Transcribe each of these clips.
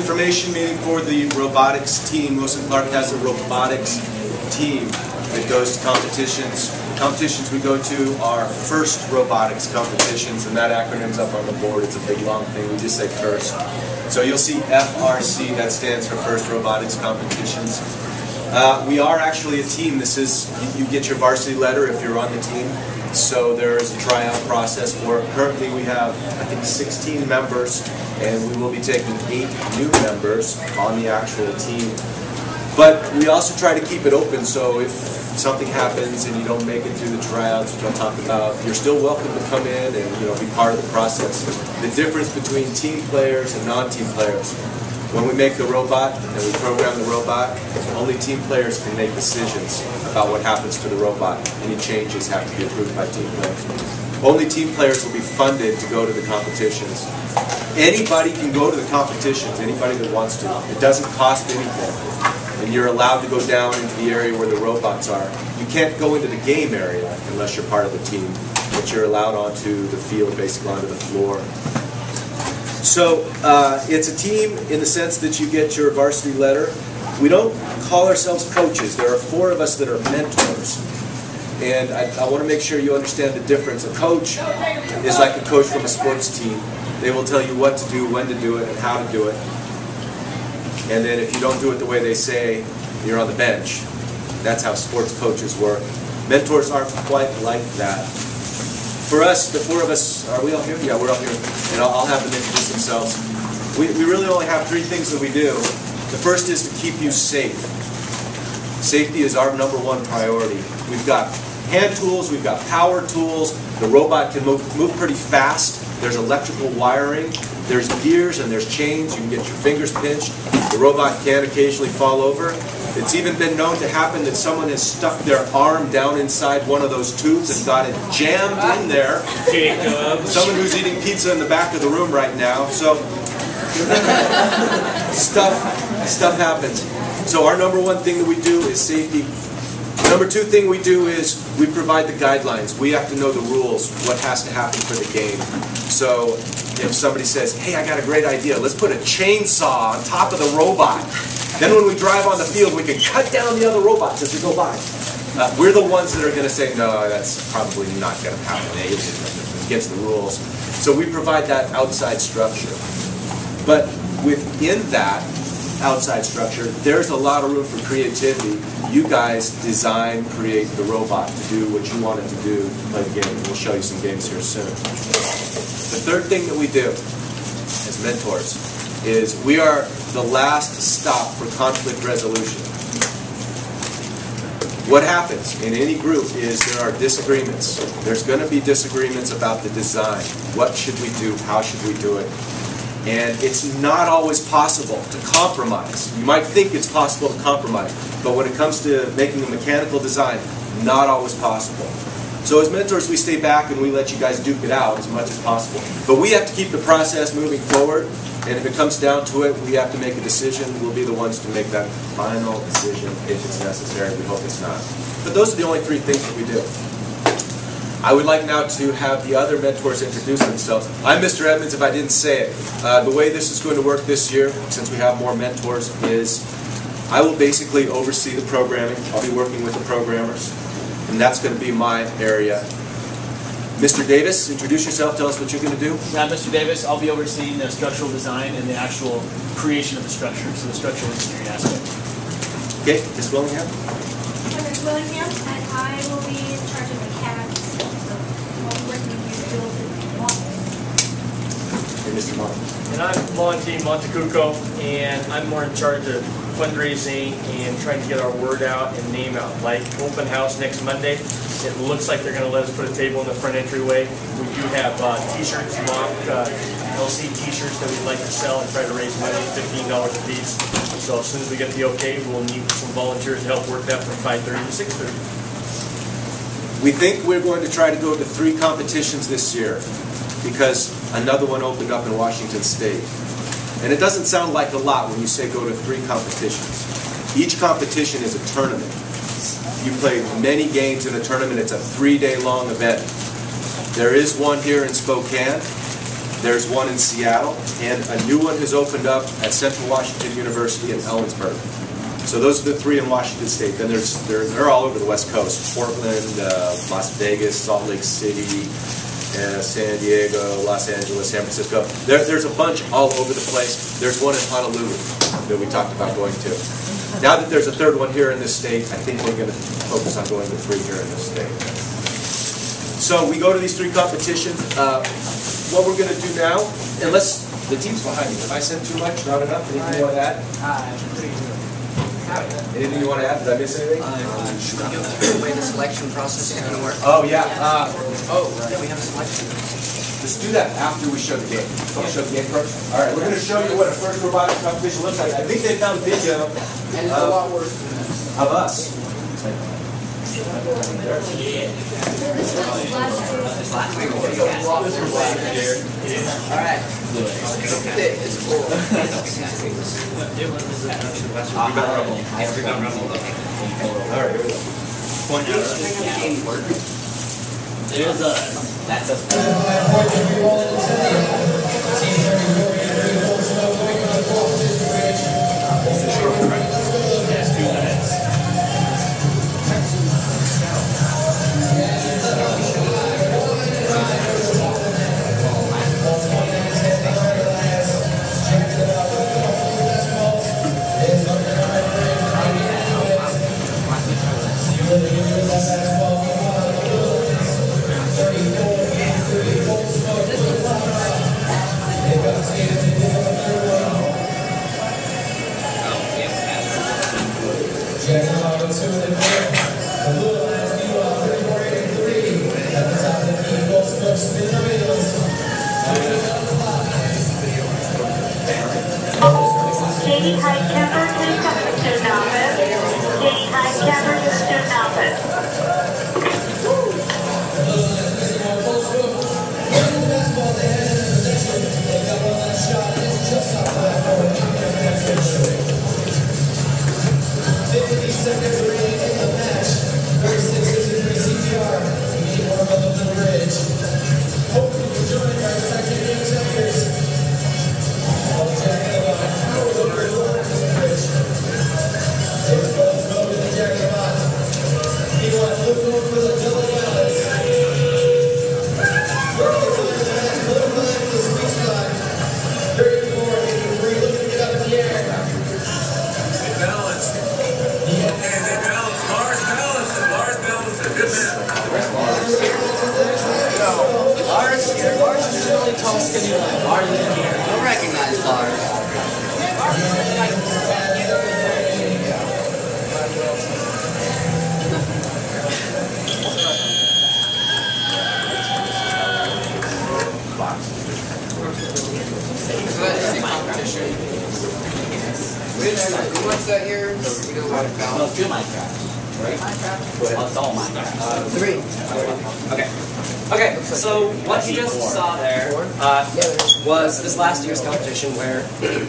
information meeting for the robotics team. Wilson Clark has a robotics team that goes to competitions. Competitions we go to are FIRST robotics competitions, and that acronym's up on the board. It's a big long thing. We just say FIRST. So you'll see FRC, that stands for FIRST robotics competitions. We are actually a team. This is, you get your varsity letter if you're on the team. So there is a tryout process for it. Currently we have, I think, 16 members, and we will be taking 8 new members on the actual team. But we also try to keep it open, so if something happens and you don't make it through the tryouts, which I'll talk about, you're still welcome to come in and be part of the process. The difference between team players and non-team players. When we make the robot and we program the robot, only team players can make decisions about what happens to the robot. Any changes have to be approved by team players. Only team players will be funded to go to the competitions. Anybody can go to the competitions, anybody that wants to. It doesn't cost anything. And you're allowed to go down into the area where the robots are. You can't go into the game area unless you're part of the team, but you're allowed onto the field, basically onto the floor. So it's a team in the sense that you get your varsity letter. We don't call ourselves coaches. There are 4 of us that are mentors. And I want to make sure you understand the difference. A coach is like a coach from a sports team. They will tell you what to do, when to do it, and how to do it. And then if you don't do it the way they say, you're on the bench. That's how sports coaches work. Mentors aren't quite like that. For us, the 4 of us, are we all here? Yeah, we're all here. And I'll have them introduce themselves. We really only have 3 things that we do. The first is to keep you safe. Safety is our #1 priority. We've got hand tools, we've got power tools. The robot can move pretty fast. There's electrical wiring. There's gears and there's chains. You can get your fingers pinched. The robot can occasionally fall over. It's even been known to happen that someone has stuck their arm down inside one of those tubes and got it jammed in there. Someone who's eating pizza in the back of the room right now. So stuff happens. So our #1 thing that we do is safety. #2 thing we do is we provide the guidelines. We have to know the rules, what has to happen for the game. So if somebody says, hey, I got a great idea, let's put a chainsaw on top of the robot. Then when we drive on the field, we can cut down the other robots as we go by. We're the ones that are going to say, no, that's probably not going to happen. It's against the rules. So we provide that outside structure. But within that outside structure, there's a lot of room for creativity. You guys design, create the robot to do what you want it to do to play the game. We'll show you some games here soon. The third thing that we do as mentors is we are the last stop for conflict resolution. What happens in any group is there are disagreements. There's going to be disagreements about the design. What should we do? How should we do it? And it's not always possible to compromise. You might think it's possible to compromise, but when it comes to making a mechanical design, not always possible. So as mentors, we stay back and we let you guys duke it out as much as possible. But we have to keep the process moving forward, and if it comes down to it, we have to make a decision. We'll be the ones to make that final decision if it's necessary. We hope it's not. But those are the only 3 things that we do. I would like now to have the other mentors introduce themselves. I'm Mr. Edmonds, if I didn't say it. The way this is going to work this year, since we have more mentors, is I will basically oversee the programming. I'll be working with the programmers, and that's going to be my area. Mr. Davis, introduce yourself. Tell us what you're going to do. I'm Mr. Davis. I'll be overseeing the structural design and the actual creation of the structure, so the structural engineering aspect. Okay, Ms. Willingham. I'm Ms. Willingham, and I will be in charge of the CAD. Mr. Martin. And I'm Monty Montecucco, and I'm more in charge of fundraising and trying to get our word out and name out. Like open house next Monday, it looks like they're going to let us put a table in the front entryway. We do have t-shirts, mock LC t-shirts that we'd like to sell and try to raise money, $15 a piece. So as soon as we get the okay, we'll need some volunteers to help work that from 5:30 to 6:30. We think we're going to try to go to 3 competitions this year, because another one opened up in Washington State. And it doesn't sound like a lot when you say go to 3 competitions. Each competition is a tournament. You play many games in a tournament. It's a 3-day long event. There is one here in Spokane. There's one in Seattle, and a new one has opened up at Central Washington University in Ellensburg. So those are the three in Washington State. Then they're all over the West Coast: Portland, Las Vegas, Salt Lake City, San Diego, Los Angeles, San Francisco. There's a bunch all over the place. There's one in Honolulu that we talked about going to. Now that there's a third one here in this state, I think we're going to focus on going to 3 here in this state. So we go to these 3 competitions. What we're going to do now, unless the team's behind you, if I said too much, not enough, anything you want to add? Anything you want to add? Did I miss anything? Should we go through the way the selection process is going to work? Oh, yeah. Yeah, we have a selection. Let's do that after we show the game. Want to show the game first? All right, we're going to show you what a first robotics competition looks like. I think they found video And it's a lot worse than this. of us. All right. It's cool. All right, here we go. There's That's us. Katie Heitkamper to student office. Katie Heitkamper to student office. Lars is really tall, skinny. You'll recognize Lars. Who wants that here? We don't want to Well, it's 2 Minecraft, right? Well, it's all Minecraft. 3. Okay. Okay, so what you just saw there was this last year's competition where we're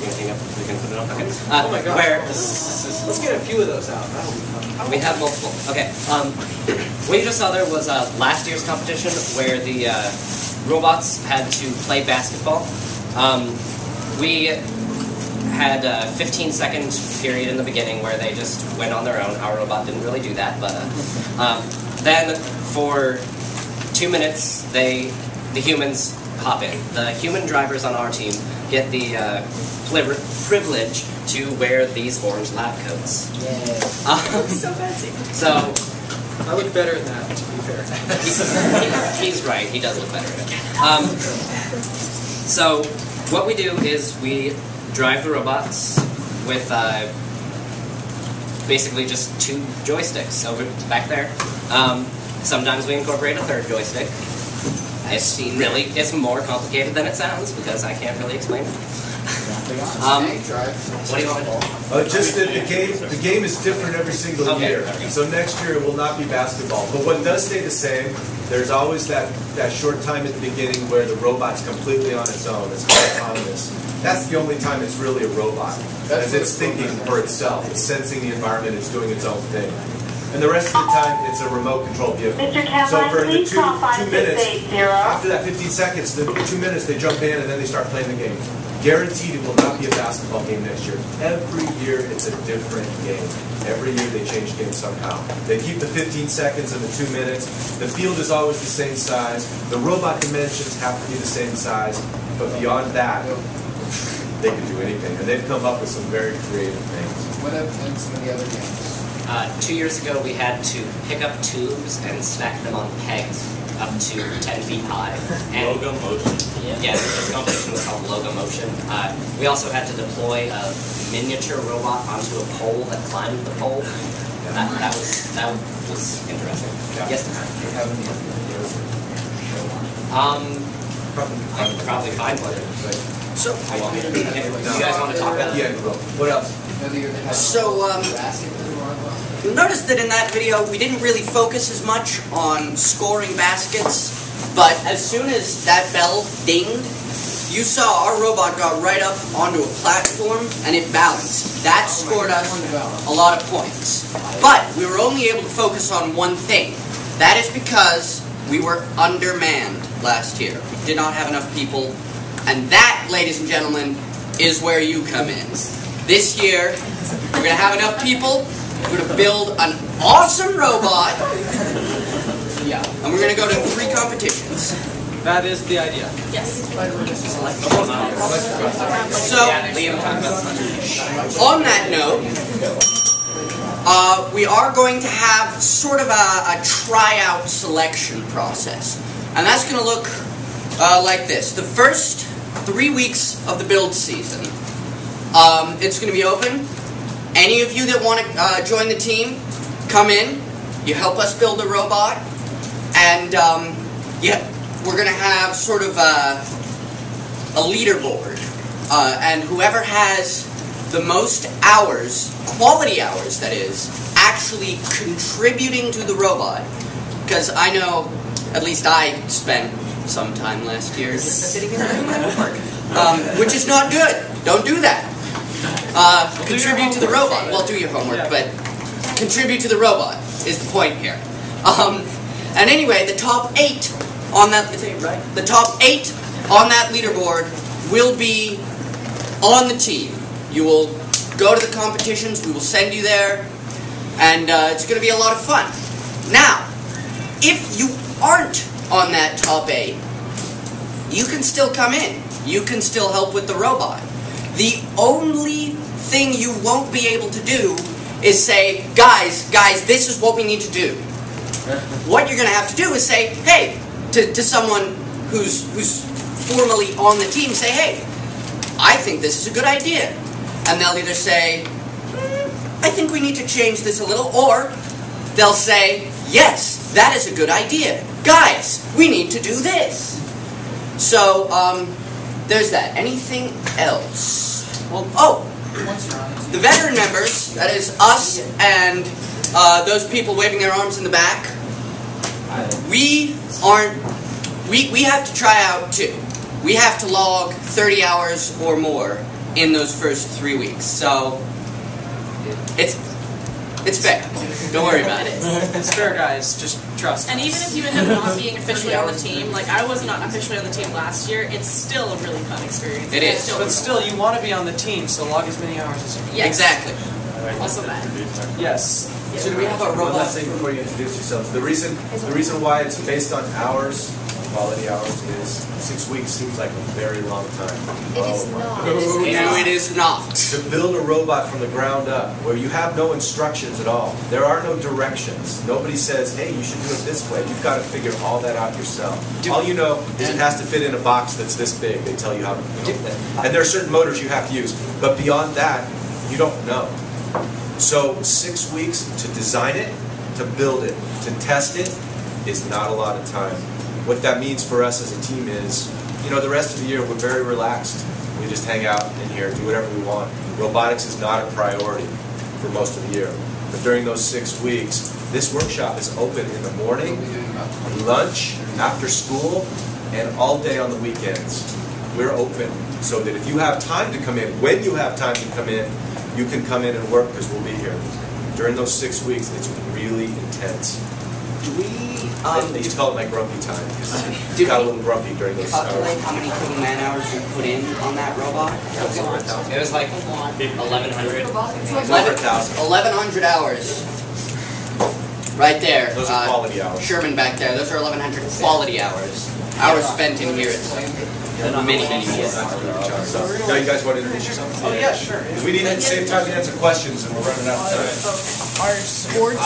gonna hang up. We're gonna put it on. Okay. Oh my God. Where Let's get a few of those out. That'll be fun. we have multiple. Okay. What you just saw there was last year's competition where the robots had to play basketball. We had a 15-second period in the beginning where they just went on their own. Our robot didn't really do that, but then for 2 minutes, the humans hop in. The human drivers on our team get the privilege to wear these orange lab coats. So fancy. So I look better than that, to be fair. he's right. He does look better at it. So what we do is we drive the robots with basically just 2 joysticks over back there. Sometimes we incorporate a 3rd joystick. It's more complicated than it sounds because I can't really explain it. What do you want to do? Just that the game is different every single year. So next year it will not be basketball. But what does stay the same, there's always that short time at the beginning where the robot's completely on its own. It's autonomous. That's the only time it's really a robot. As it's thinking for itself. It's sensing the environment. It's doing its own thing. And the rest of the time, it's a remote control vehicle. Mr. So Kaplan, for the please call 2 minutes, 5680. after that 15 seconds, the 2 minutes, they jump in and then they start playing the game. Guaranteed it will not be a basketball game next year. Every year, it's a different game. Every year, they change games somehow. They keep the 15 seconds and the 2 minutes. The field is always the same size. The robot dimensions have to be the same size. But beyond that, they can do anything. And they've come up with some very creative things. What have been some of the other games? 2 years ago, we had to pick up tubes and stack them on pegs up to 10 feet high. And Logo motion. yeah, this competition was called Logo Motion. We also had to deploy a miniature robot onto a pole that climbed the pole. That was interesting. Yes. Do you have any I could probably find one. So, You guys want to talk about it? Yeah, well, what else? you'll notice that in that video, we didn't really focus as much on scoring baskets, but as soon as that bell dinged, you saw our robot got right up onto a platform and it balanced. That scored us a lot of points. But we were only able to focus on one thing. That is because we were undermanned last year. We did not have enough people. And that, ladies and gentlemen, is where you come in. This year, we're going to have enough people. We're going to build an awesome robot. And we're going to go to 3 competitions. That is the idea. Yes. So, on that note, we are going to have sort of a tryout selection process. And that's going to look like this. The first 3 weeks of the build season, it's going to be open. Any of you that want to join the team, come in. You help us build a robot. And, we're going to have sort of a leaderboard. And whoever has the most hours, quality hours that is, actually contributing to the robot. Because I know, at least I spent some time last year just sitting here doing my homework. Which is not good. Don't do that. Contribute to the robot. Well, do your homework, but contribute to the robot is the point here. And anyway, the top 8 on that, the top 8 on that leaderboard will be on the team. You will go to the competitions, we will send you there, and it's going to be a lot of fun. Now, if you aren't on that top 8, you can still come in. You can still help with the robot. The only thing you won't be able to do is say, guys, this is what we need to do. What you're going to have to do is say, hey, to someone who's formally on the team, say, hey, I think this is a good idea. And they'll either say, I think we need to change this a little, or they'll say, yes, that is a good idea. Guys, we need to do this. So, there's that. Anything else? Well, the veteran members, that is us and those people waving their arms in the back, we have to try out too. We have to log 30 hours or more in those first 3 weeks. So, it's fair. Don't worry about it. It's fair, guys. Just trust And us. even if you end up not being officially on the team, like I was not officially on the team last year, it's still a really fun experience. It is. But still, you want to be on the team, so log as many hours as you can. Yes. Exactly. Also that. Yes. So do we have a One robot? last thing before you introduce yourselves. The reason why it's based on hours, quality hours, is 6 weeks seems like a very long time. It is not. No, it is not. To build a robot from the ground up, where you have no instructions at all, there are no directions. Nobody says, hey, you should do it this way. You've got to figure all that out yourself. All you know is it has to fit in a box that's this big. They tell you how to do it. And there are certain motors you have to use. But beyond that, you don't know. So 6 weeks to design it, to build it, to test it, is not a lot of time. What that means for us as a team is, the rest of the year we're very relaxed. We just hang out in here, do whatever we want. Robotics is not a priority for most of the year. But during those 6 weeks, this workshop is open in the morning, lunch, after school, and all day on the weekends. We're open so that if you have time to come in, when you have time to come in, you can come in and work because we'll be here. During those 6 weeks, it's really intense. Do we, They used to call it my grumpy time. Did It got a we little grumpy during those hours. calculate how many total man hours we put in on that robot? It was like 1,100. Over 1,000. 1,100 hours. Right there. Those are quality hours. Sherman back there. Those are 1,100 quality hours. Hours spent in here. It's many years. So, now you guys want to introduce yourself? Oh yeah, sure. Because we need to save time to answer questions, and we're running out of time. Our sports.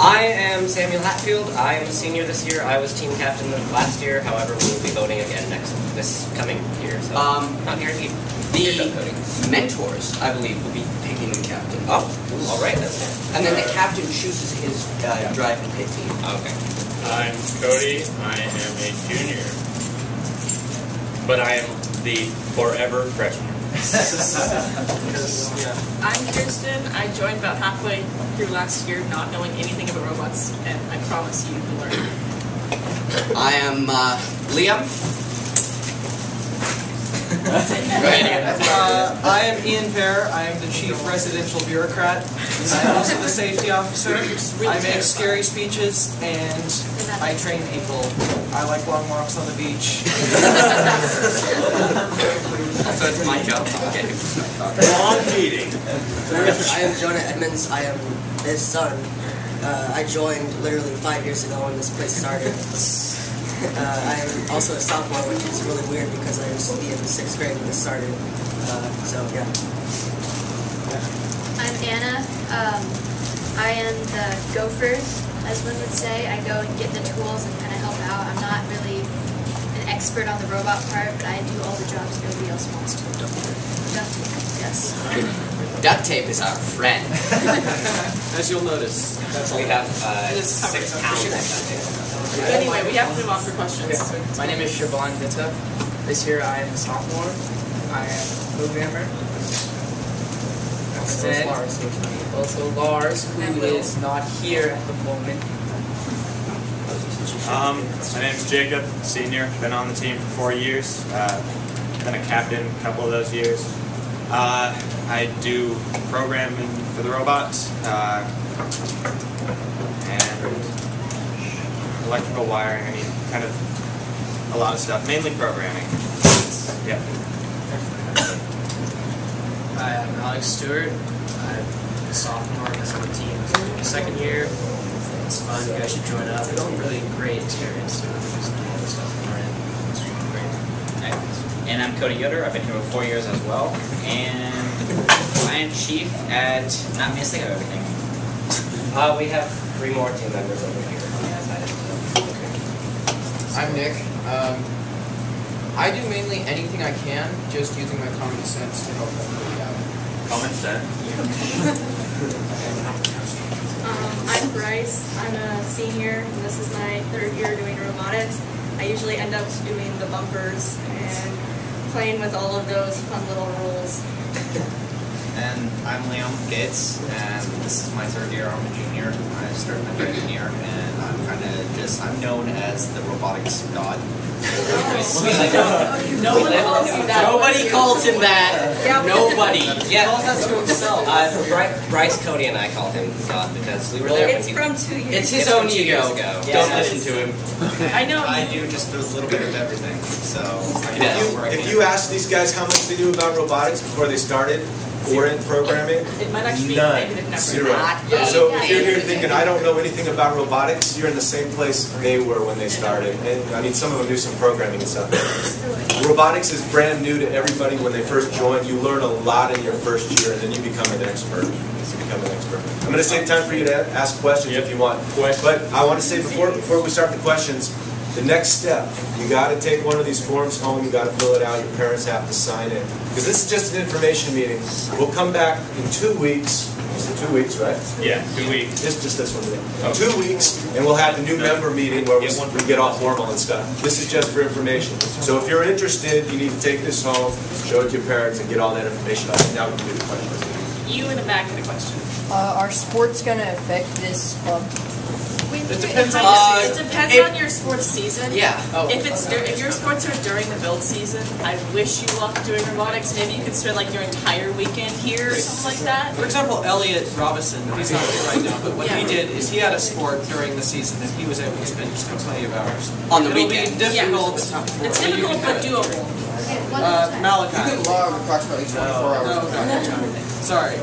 I am Samuel Hatfield. I am a senior this year. I was team captain last year. However, we will be voting again this coming year. So not guaranteed. The mentors, I believe, will be picking the captain. Oh, all right. That's it. And then the captain chooses his driving pit team. Okay. I'm Cody. I am a junior, but I am the forever freshman. I'm Kirsten. I joined about halfway through last year, not knowing anything about robots, and I promise you to learn. I am Liam. I am Ian Pear. I am the chief residential bureaucrat. I am also the safety officer. I make scary speeches and I train people. I like long walks on the beach. So it's my job. Okay. Long meeting. I am Jonah Edmonds. I am his son. I joined literally 5 years ago when this place started. I am also a sophomore, which is really weird because I used to be in the 6th grade when this started. So yeah. I'm Anna. I am the gopher, as one would say. I go and get the tools and kind of help out. I'm not really an expert on the robot part, but I do all the jobs nobody else wants to. Duct tape, yes. Duct tape is our friend. As you'll notice, that's all. We have It is 6 covered. pounds of duct tape. Anyway, we have to move on for questions. My name is Siobhan Vitta. This year I am a sophomore. I am a programmer. Also Lars, who is not here at the moment. My name's Jacob, senior. Been on the team for 4 years. Been a captain a couple of those years. I do programming for the robots and electrical wiring. I mean, kind of a lot of stuff. Mainly programming. Yeah. I am Alex Stewart. I'm a sophomore. I'm on the team. Second year. It's fun. You guys should join up. It's a really great experience. Just doing all the stuff on our end. It's great. And I'm Cody Yoder. I've been here for 4 years as well. And I am chief at not missing everything. We have 3 more team members over here. I'm Nick. I do mainly anything I can, just using my common sense to help everybody out. Common sense. I'm Bryce. I'm a senior, and this is my 3rd year doing robotics. I usually end up doing the bumpers and playing with all of those fun little rules. And I'm Liam Gates, and this is my 3rd year. I'm a junior. I started my freshman year, and I'm known as the robotics god. No one calls you that. Nobody calls him that. Yeah, Nobody. Yeah. Calls that to himself. Bryce, Cody, and I call him God because we were there when It's he from 2 years. It's his own 2 ego. years ago. Don't Yeah. listen to him. I know. I do just a little bit of everything, so I Yeah. know where I If can. you ask these guys how much they knew about robotics before they started, or in programming, It might actually be none, negative number. 0. Yeah. So if you're here thinking, I don't know anything about robotics, you're in the same place they were when they started. And I mean, some of them do some programming and stuff. Robotics is brand new to everybody when they first join. You learn a lot in your first year, and then you become an expert. I'm going to save time for you to ask questions if you want. But I want to say before we start the questions, the next step, you got to take one of these forms home, you got to fill it out, your parents have to sign it. Because this is just an information meeting. We'll come back in 2 weeks. Is it 2 weeks, right? Yeah, 2 weeks. Just this one today. 2 weeks, and we'll have the new member meeting where we get all formal and stuff. This is just for information. So if you're interested, you need to take this home, show it to your parents, and get all that information out. Now we can do the questions. You in the back had a question. Are sports going to affect this club? We It depends on It depends on your sports season. Yeah. If your sports are during the build season, I wish you luck doing robotics. Maybe you could spend like your entire weekend here or something like that. For example, Elliot Robinson, he's not here right now, but what he did is he had a sport during the season and he was able to spend just plenty of hours. On the It'll weekend. be difficult. It's difficult but doable. Malachi. You can log approximately 24 hours. No. Sorry.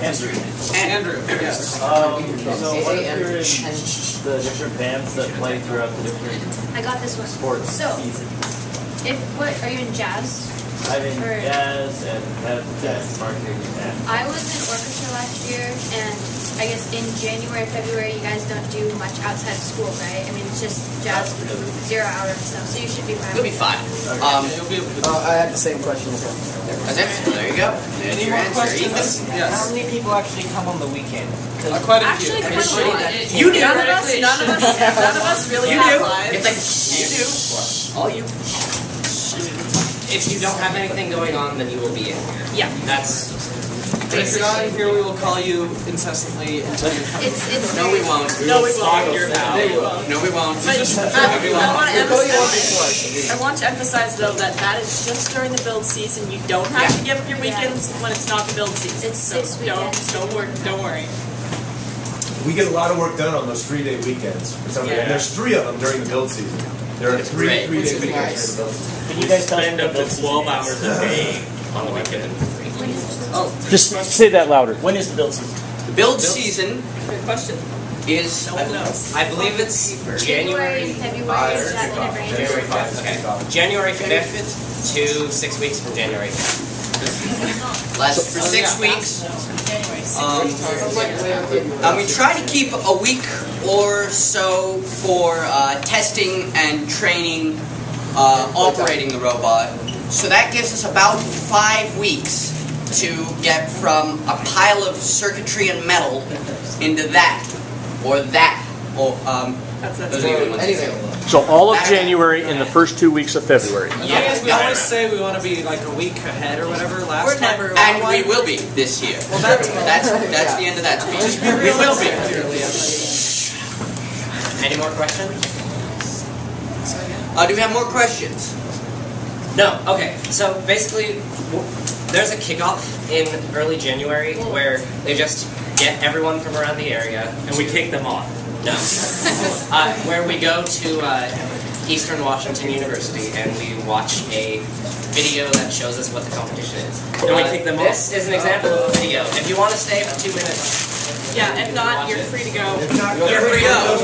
Andrew, yes. So what is the different bands that play throughout the different I got this one. sports So, season? what are you in jazz? I'm in Or- jazz and have jazz marching and I was in orchestra last year, and I guess in January, February, you guys don't do much outside of school, right? I mean, it's just jazz, 0 hour and stuff, so you should be fine. You'll be fine. I had the same question as him. That's it. There you go. There's Any your more answer. questions? Ethan. Yes. How many people actually come on the weekend? Quite a few. Actually, quite a lot. You do. None of us really You have do. lives. It's like you do. All you. If you don't have anything going on, then you will be in here. Yeah. That's If you're not in here, we will call you incessantly until you come. It's No, we won't. No, we won't. No, we won't. But I want to emphasize though that is just during the build season. You don't have to give up your weekends when it's not the build season. It's So 6 weekends. don't worry. We get a lot of work done on those 3-day weekends. For some reason. And there's 3 of them during the build season. There are three great. 3-day weekends during the build season. Can you guys Spend up to 12 hours a day on the weekend. just say that louder. When is the build season? The build season Good question. is, No one knows. I believe it's January, January. February, is that when it rains? January 5th. Okay. January 5th to 6 weeks from January 5th. lasts for 6 weeks. We try to keep a week or so for testing and training operating the robot. So that gives us about 5 weeks to get from a pile of circuitry and metal into that, or that. Or, those are the good ones. So all of January and the first 2 weeks of February. We always say we want to be like a week ahead or whatever. Last time, And we will be this year. Well, that's the end of that speech. We will be. Any more questions? Do we have more questions? No. Okay. So basically, there's a kickoff in early January where they just get everyone from around the area, And we kick them off. no, where we go to Eastern Washington University and we watch a video that shows us what the competition is. And we kick them off? This is an example of a video. If you want to stay for 2 minutes, Yeah, if not, you're free to go. You're free to go.